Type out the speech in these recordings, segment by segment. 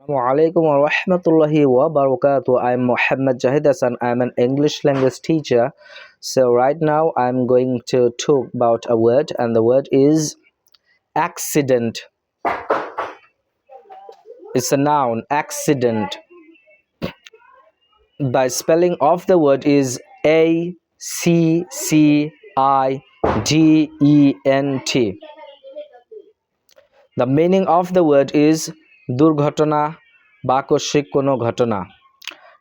Assalamualaikum warahmatullahi wabarakatuh. I'm Muhammad Jahid Hassan. I'm an English language teacher. So right now I'm going to talk about a word, and the word is accident. It's a noun, accident. The spelling of the word is ACCIDENT. The meaning of the word is দুর্ঘটনা বা আকস্মিক কোনো ঘটনা.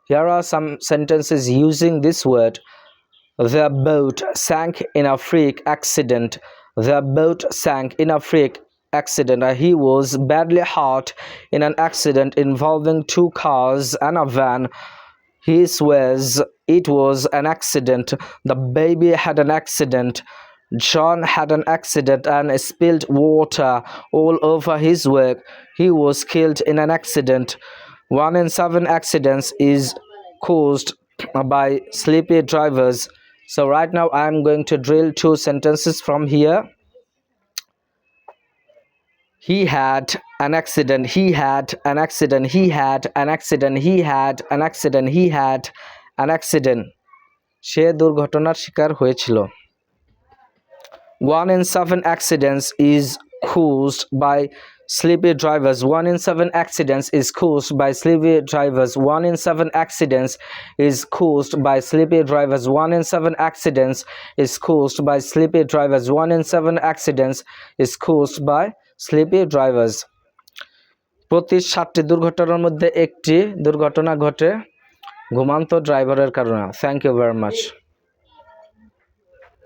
Here are some sentences using this word. The boat sank in a freak accident. The boat sank in a freak accident. He was badly hurt in an accident involving two cars and a van. It was an accident. The baby had an accident. John had an accident and spilled water all over his work. He was killed in an accident. 1 in 7 accidents is caused by sleepy drivers. So right now I am going to drill 2 sentences from here. He had an accident. He had an accident. He had an accident. He had an accident. He had an accident. সে দুর্ঘটনার শিকার হয়েছিল. 1 in 7 accidents is caused by sleepy drivers. 1 in 7 accidents is caused by sleepy drivers. 1 in 7 accidents is caused by sleepy drivers. 1 in 7 accidents is caused by sleepy drivers. 1 in 7 accidents is caused by sleepy drivers. প্রতি 7টি দুর্ঘটনার মধ্যে একটি দুর্ঘটনা ঘটে ঘুমান্ত ড্রাইভারের কারণে. Thank you very much.